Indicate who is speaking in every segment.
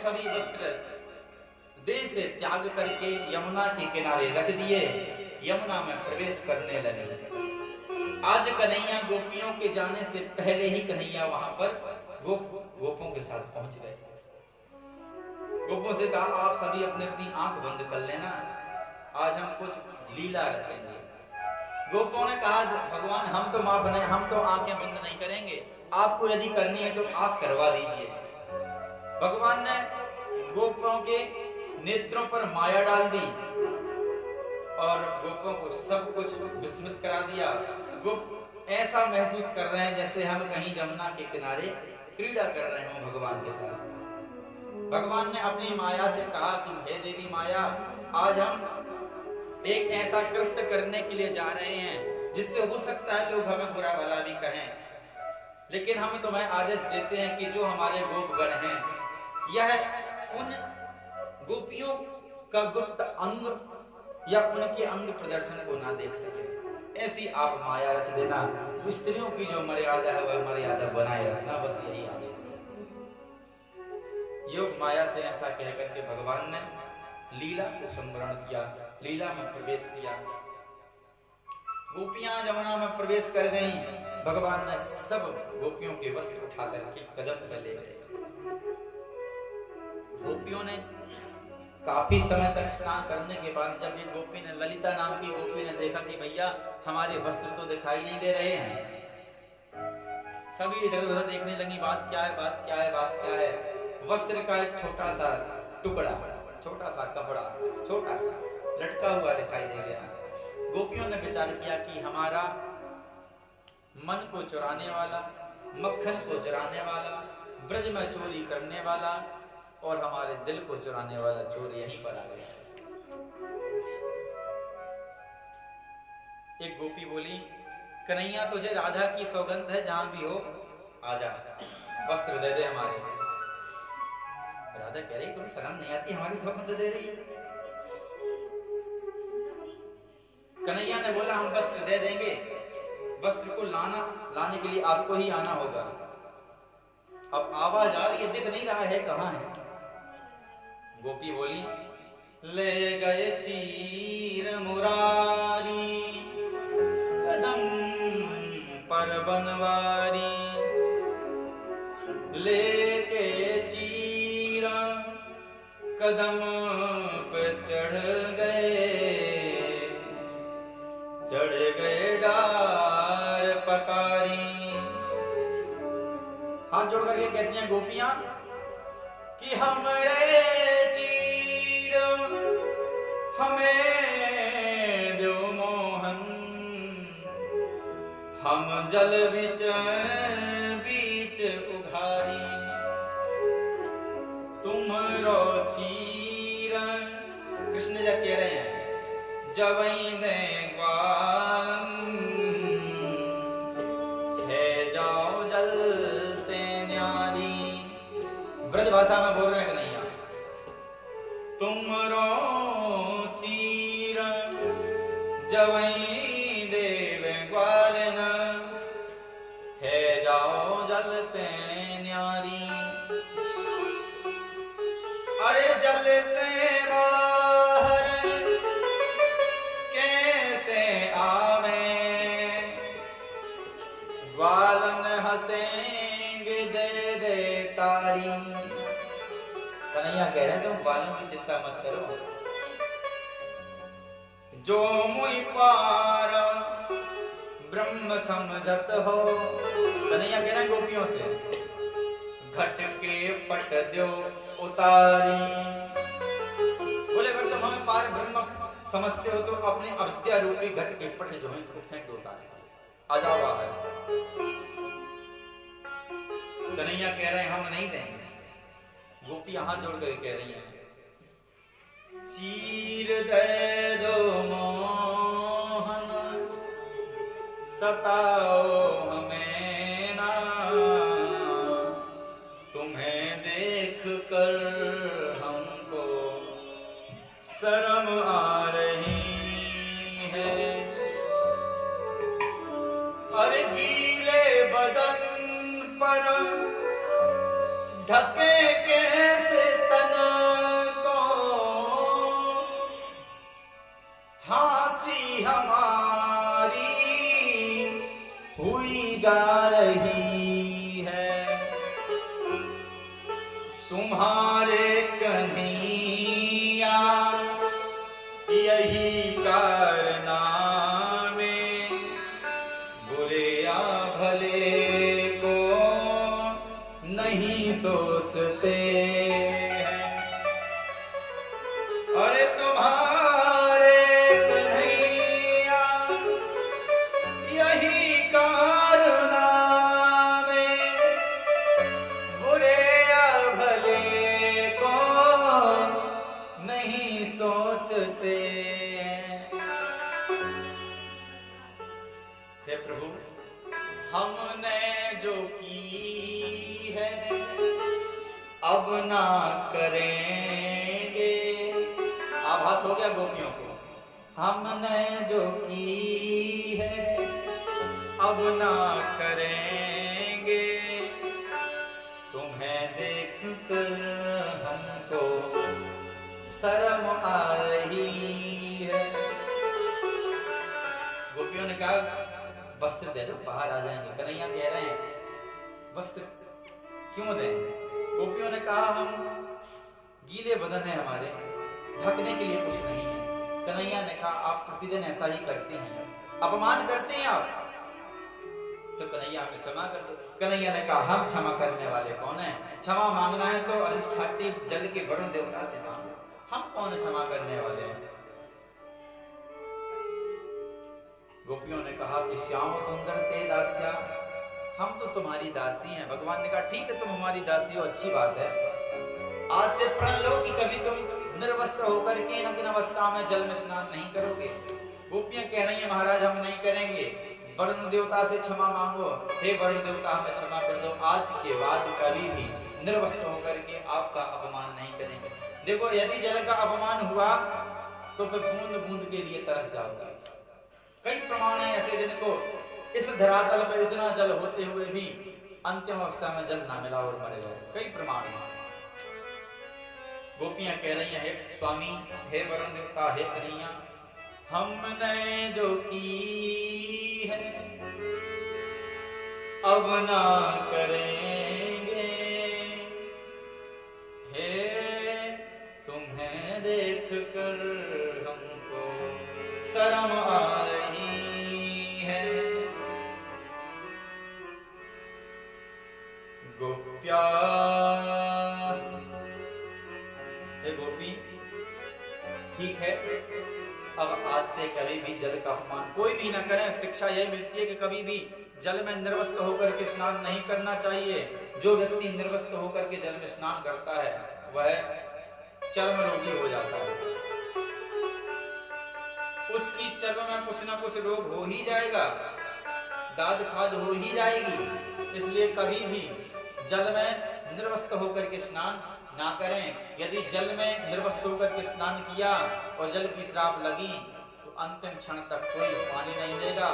Speaker 1: सभी वस्त्र देह से त्याग करके यमुना के किनारे रख दिए, यमुना में प्रवेश करने लगे। आज कन्हैया गोपियों के जाने से पहले ही कन्हैया वहां पर गोपों के साथ पहुंच गए। गोपों से कहा आप सभी अपने अपनी आंख बंद कर लेना, आज हम कुछ लीला रचेंगे। गोपों ने कहा भगवान हम तो माफ नहीं, हम तो आंखें बंद नहीं करेंगे, आपको यदि करनी है तो आप करवा दीजिए। भगवान ने गोपों के नेत्रों पर माया डाल दी और गोपों को सब कुछ विस्मित करा दिया। गोप ऐसा महसूस कर रहे हैं जैसे हम कहीं यमुना के किनारे क्रीड़ा कर रहे हो भगवान के साथ। भगवान ने अपनी माया से कहा कि हे देवी माया, आज हम एक ऐसा कृत्य करने के लिए जा रहे हैं जिससे हो सकता है लोग हमें बुरा भला भी कहें, लेकिन हम तुम्हें आदेश देते हैं कि जो हमारे गोपगण हैं यह उन गोपियों का गुप्त अंग या उनके अंग प्रदर्शन को ना देख सके, ऐसी आप माया रच देना। स्त्रियों की जो मर्यादा है वह मर्यादा बनाए रखना, बस यही आदेश है। योग माया से ऐसा कहकर के भगवान ने लीला को संवरण किया, लीला में प्रवेश किया। गोपियां यमुना में प्रवेश कर गईं, भगवान ने सब गोपियों के वस्त्र उठा करके कदम पर ले गए। गोपियों ने काफी समय तक स्नान करने के बाद जब ये गोपी ने, ललिता नाम की गोपी ने देखा कि भैया हमारे वस्त्र तो दिखाई नहीं दे रहे हैं, सभी इधर उधर देखने लगी, बात क्या है, बात क्या है, बात क्या है। वस्त्र का एक छोटा सा टुकड़ा, छोटा सा कपड़ा, छोटा सा लटका हुआ दिखाई दे गया। गोपियों ने विचार किया कि हमारा मन को चुराने वाला, मक्खन को चुराने वाला, ब्रज में चोरी करने वाला और हमारे दिल को चुराने वाला चोर यहीं पर आ गया। एक गोपी बोली, कन्हैया तुझे राधा की सौगंध है, जहां भी हो आजा, वस्त्र दे दे हमारे। राधा कह रही तुम्हें शर्म नहीं आती, हमारी सौगंध दे रही है। कन्हैया ने बोला हम वस्त्र दे देंगे, वस्त्र को लाने के लिए आपको ही आना होगा। अब आवाज आ रही है, दिख नहीं रहा है, कहां है? गोपी बोली, ले गए चीर मुरारी कदम पर बनवारी, लेके चीरा कदम पे चढ़ गए डार पतारी। हाथ जोड़ करके कहती हैं गोपियां कि हमरे चीर हमें दो मोहन, हम जल बीच उघारी, तुमरो चीर। कृष्ण जी कह रहे हैं जवई दे ग्वालन, है जाओ जलते न्यारी। ब्रज भाषा में बोल रहे हैं कि नहीं? तुमरो चीर जवई देव ग्वालन, है जाओ जलते न्यारी। अरे जलते बाहर कैसे आवे, ग्वालन हंसेंगे दे दे तारी। कन्हैया कह रहे हैं तुम ग्वालन की चिंता मत करो, जो मुई पार ब्रह्म समझत हो। कन्हैया कह रहे हैं गोपियों से, घट के पट दो उतारी। बोले अगर तुम हमें पार ब्रह्म समझते हो तो अपने अविद्या रूपी घट के पट जो है इसको फेंक दो उतारे, आ जाओ बाहर। कन्हैया कह रहे हैं हम नहीं देंगे। गोपी हाथ जोड़ कर कह रही है, चीर दे दो मोहन, सताओ हमें ना, तुम्हें देख कर हमको शर्म आ रही है। अरे गीले बदन पर ढके कैसे तुम्हारे कन्हैया यही कारनामे, बुरे या भले को नहीं सोचते हैं। अरे तुम्हारे कन्हैया यही कारनामे, बुरे या भले को नहीं सोचते। हे प्रभु, हमने जो की है अब ना करेंगे। आभास हो गया गोपियों को, हमने जो की है अब ना करेंगे। तुम्हें देखकर हमको शर्म आ रही है। गोपियों ने कहा वस्त्र दे दो, बाहर आ जाएंगे। कन्हैया कह रहे हैं वस्त्र क्यों दें? गोपियों ने कहा हम गीले बदन है हमारे, ढकने के लिए कुछ नहीं है। कन्हैया ने कहा आप प्रतिदिन ऐसा ही करते हैं, अपमान करते हैं आप, तो कन्हैया हमें क्षमा कर दो। कन्हैया ने कहा हम क्षमा करने वाले कौन है? क्षमा मांगना है तो अधिष्ठात्री जल के वरुण देवता से मांगो, हम कौन क्षमा करने वाले हैं? गोपियों ने कहा कि श्याम सुंदर ते दास्या, हम तो तुम्हारी दासी हैं। भगवान ने कहा ठीक है तुम हमारी दासी हो, अच्छी बात है। आज से प्रण लो कि कभी तुम निर्वस्त्र होकर के नग्न अवस्था में जल में स्नान नहीं करोगे। गोपियां कह रही हैं महाराज हम नहीं करेंगे, वरुण देवता से क्षमा मांगो। हे वरुण देवता हमें क्षमा कर दो, आज के बाद कभी भी निर्वस्त्र होकर के आपका अपमान नहीं करेंगे। देखो यदि जल का अपमान हुआ तो फिर बूंद बूंद के लिए तरस जाओगे। कई प्रमाण हैं ऐसे जिनको इस धरातल पर इतना जल होते हुए भी अंतिम अवस्था में जल ना मिला और मरे गए। कई प्रमाण हैं। गोपियां कह रही हैं हे स्वामी, हे वरुण देवता, हे कन्हैया, हमने जो की है अब ना करेंगे। हे तुम्हें देख कर हमको शर्म आ रही है। गोप्या, हे गोपी ठीक है, अब आज से कभी भी जल का अपमान कोई भी न करें। शिक्षा यही मिलती है कि कभी भी जल में निर्वस्त्र होकर के स्नान नहीं करना चाहिए। जो व्यक्ति निर्वस्त्र होकर के जल में स्नान करता है वह चर्म रोगी हो जाता है, उसकी चर्म में कुछ ना कुछ रोग हो ही जाएगा, दाद खाद हो ही जाएगी। इसलिए कभी भी जल में निर्वस्त्र होकर के स्नान ना करें। यदि जल में निर्वस्त्र होकर के स्नान किया और जल की श्राप लगी तो अंतिम क्षण तक कोई पानी नहीं देगा।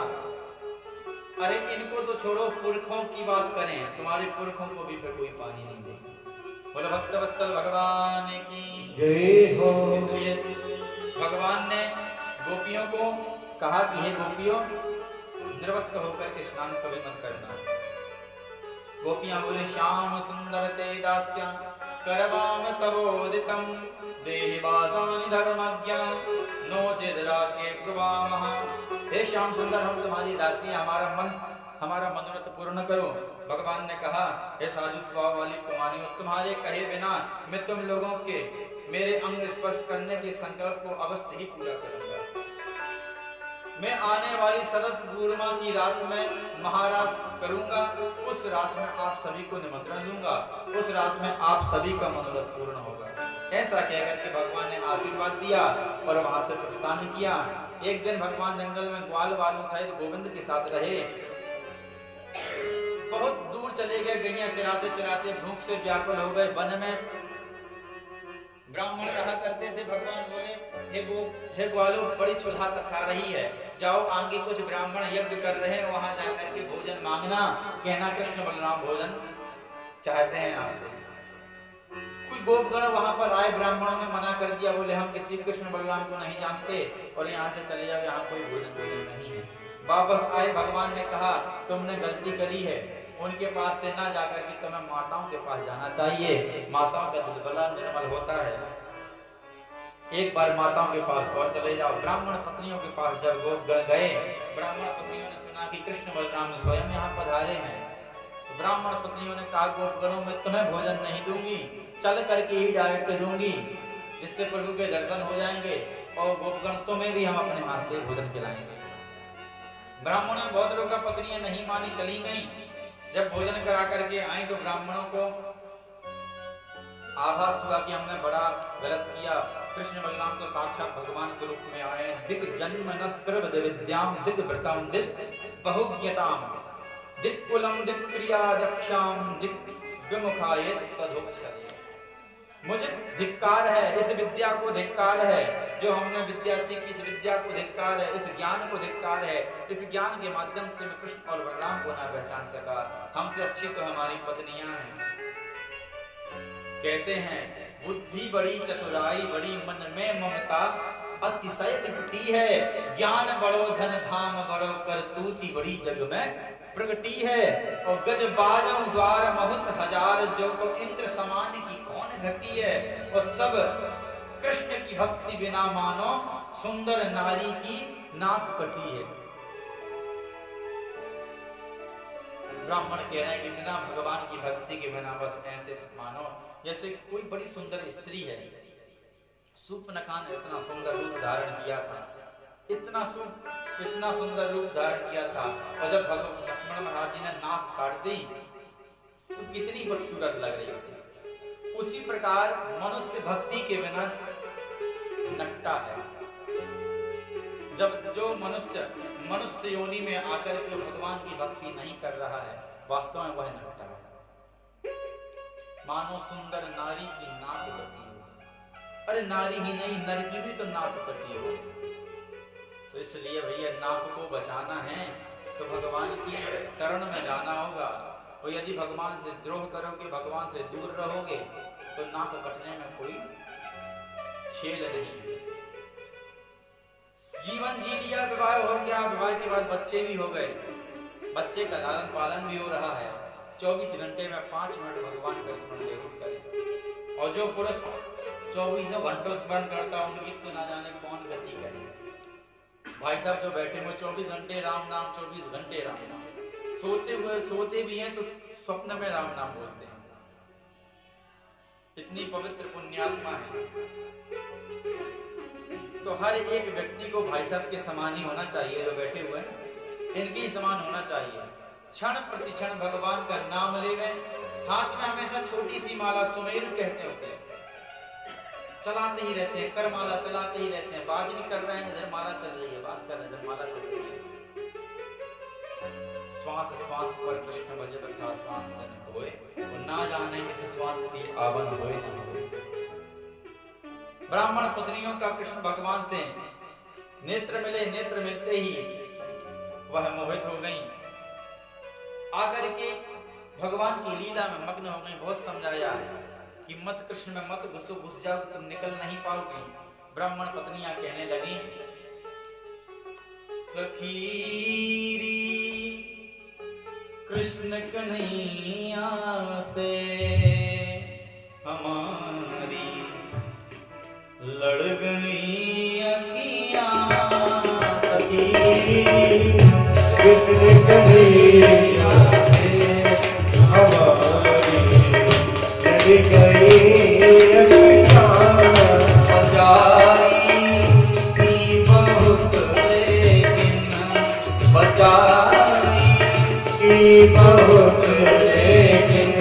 Speaker 1: अरे इनको तो छोड़ो, पुरखों की बात करें, तुम्हारे पुरखों को भी फिर कोई पानी नहीं देगा। बोलो भक्तवत्सल भगवान की जय हो। इसलिए भगवान ने गोपियों को कहा कि हे गोपियों, निर्वस्त्र होकर के स्नान कभी मत करना। गोपियां बोले श्याम सुंदर ते दास्या करवाम तवोदितम देहि वासानि धर्मज्ञा नो चिदरा के प्रवामः। हे श्याम सुंदर, हम तुम्हारी दासी, हमारा मनोरथ पूर्ण करो। भगवान ने कहा हे साधु स्वभाव वाली कुमारियों, तुम्हारे कहे बिना मैं तुम लोगों के मेरे अंग स्पर्श करने के संकल्प को अवश्य ही पूरा करूंगा। मैं आने वाली शरद पूर्णिमा की रात में महारास करूंगा, उस रात में आप सभी को निमंत्रण दूंगा, उस रात में आप सभी का मनोरथ पूर्ण होगा। ऐसा कहकर के भगवान ने आशीर्वाद दिया और वहां से प्रस्थान किया। एक दिन भगवान जंगल में ग्वाल वालों सहित गोविंद के साथ रहे। बहुत दूर चले गए, गैया चराते चराते भूख से व्याकुल हो गए। वन में ब्राह्मण रहा करते थे। भगवान बोले हे ग्वालों, बड़ी चूल्हा तसा रही है, जाओ आगे कुछ ब्राह्मण यज्ञ कर रहे हैं, वहां जाकर के भोजन मांगना, कहना कृष्ण बलराम भोजन चाहते हैं आपसे। कोई गोपगण वहां पर आए, ब्राह्मणों ने मना कर दिया, बोले हम किसी कृष्ण बलराम को नहीं जानते और यहाँ से चले जाओ, यहाँ कोई भोजन नहीं है। वापस आए, भगवान ने कहा तुमने गलती करी है, उनके पास से ना जाकर के तुम्हें माताओं के पास जाना चाहिए। माताओं का दिल बड़ा निर्मल होता है। एक बार माताओं के पास और चले जाओ। ब्राह्मण पत्नियों के पास जब गोपगण गए, ब्राह्मण पत्नियों ने सुना कि कृष्ण बलराम स्वयं यहाँ पधारे हैं। तो ब्राह्मण पत्नियों ने कहा, गोपगणों में तुम्हें भोजन नहीं दूंगी, चल करके ही डायरेक्ट दूंगी, जिससे प्रभु के दर्शन हो जाएंगे और गोपगण तुम्हें भी हम अपने हाथ से भोजन खिलाएंगे। ब्राह्मणों बहुत लोगों का पत्नियां नहीं मानी, चली गईं। जब भोजन करा करके आई तो ब्राह्मणों को आभास हुआ कि हमने बड़ा गलत किया। कृष्ण बलराम तो साक्षात भगवान के रूप में आए। दिक जन्म नस्त्र विद्याम दिक व्रतम दिक बहुज्ञताम दिक कुलम दिक प्रिया दक्षाम दिक विमुखाय तदुक्षते। मुझे धिक्कार है, इस विद्या को धिक्कार है जो हमने विद्या सीखी, इस विद्या को धिक्कार है, इस ज्ञान को धिक्कार है। इस ज्ञान के माध्यम से मैं कृष्ण और बलराम को ना पहचान सका। हमसे अच्छी तो हमारी पत्नियां हैं। कहते हैं बुद्धि बड़ी चतुराई बड़ी मन में ममता अतिशय लिपटी है। ज्ञान बड़ो धन धाम बड़ो करतूती बड़ी जग में प्रगटी है। और गज बाजों द्वार महुस हजार जो तो इंद्र समान की कौन घटी है। और सब कृष्ण की भक्ति बिना मानो सुंदर नारी की नाक कटी है। ब्राह्मण कह रहे हैं कि बिना भगवान की भक्ति के बिना बस ऐसे मानो जैसे कोई बड़ी सुंदर स्त्री है। सूर्पनखा ने इतना सुंदर रूप धारण किया था, इतना सुंदर रूप धारण किया था। और जब भगवान लक्ष्मण महाराज जी ने नाक काट दी तो कितनी खूबसूरत लग रही थी। उसी प्रकार मनुष्य भक्ति के बिना नकटा है। जब जो मनुष्य योनि में आकर के भगवान की भक्ति नहीं कर रहा है, वास्तव में वह नकटा है। मानो सुंदर नारी की नाक कटी हो। अरे नारी ही नहीं, नर की भी तो नाक कटी हो। तो इसलिए भैया नाक को बचाना है तो भगवान की शरण में जाना होगा। और यदि भगवान से द्रोह करोगे, भगवान से दूर रहोगे तो नाक कटने में कोई छेल नहीं। जीवन जी लिया, विवाह हो गया, विवाह के बाद बच्चे भी हो गए, बच्चे का लालन पालन भी हो रहा है। 24 घंटे में 5 मिनट भगवान का स्मरण जरूर करें। और जो पुरुष 24 घंटों स्मरण करता है उनकी तो ना जाने कौन गति करे। भाई साहब जो बैठे हुए 24 घंटे राम नाम, 24 घंटे राम नाम, सोते भी हैं तो स्वप्न में राम नाम बोलते हैं। इतनी पवित्र पुण्यात्मा है। तो हर एक व्यक्ति को भाई साहब के समान ही होना चाहिए। जो बैठे हुए हैं इनके ही समान होना चाहिए। क्षण प्रति क्षण भगवान का नाम लेवे। हाथ में हमेशा छोटी सी माला, सुमेरु कहते हैं उसे, चलाते ही रहते हैं। कर माला चलाते ही रहते हैं। बात भी कर रहे हैं, इधर माला चल रही है, बात कर रहे हैं, इधर माला चल रही है। श्वास श्वास पर कृष्ण भज बथा श्वास जन होए, और ना जाने इस श्वास की आवन होए न होए। ब्राह्मण पत्नियों का कृष्ण भगवान से नेत्र मिले, नेत्र मिलते ही वह मोहित हो गईं। आकर के भगवान की लीला में मग्न हो गईं। बहुत समझाया कि मत कृष्ण में मत घुसो, घुस जाओ तुम निकल नहीं पाओगे। ब्राह्मण पत्नियां कहने लगी, सखीरी कृष्ण कन्हैया से हमारी लड़ गई अखियां। सखीरी कृष्ण कन्हैया से हमारी लड़ गई अखियां। बचाई की बहुत लेकिन बचाई की बहुत लेकिन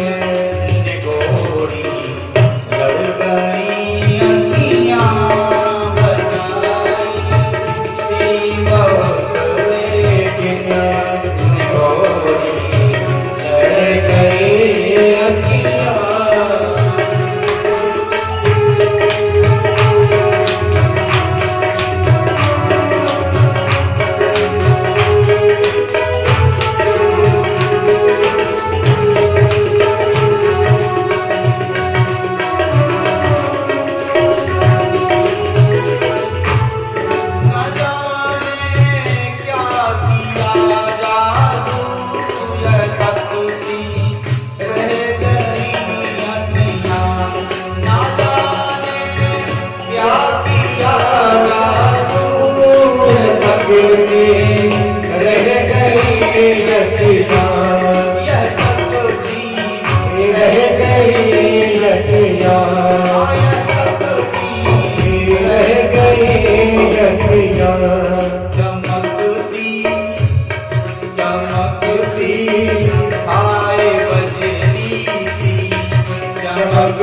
Speaker 1: गोरी लड़ गई अखियां। बचाई की बहुत लेकिन गोरी लड़ गई अखियां।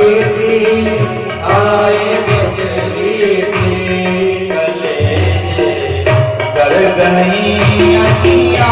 Speaker 2: परदेसी आए परदेसी
Speaker 1: गले से गड़गड़ियाँ किया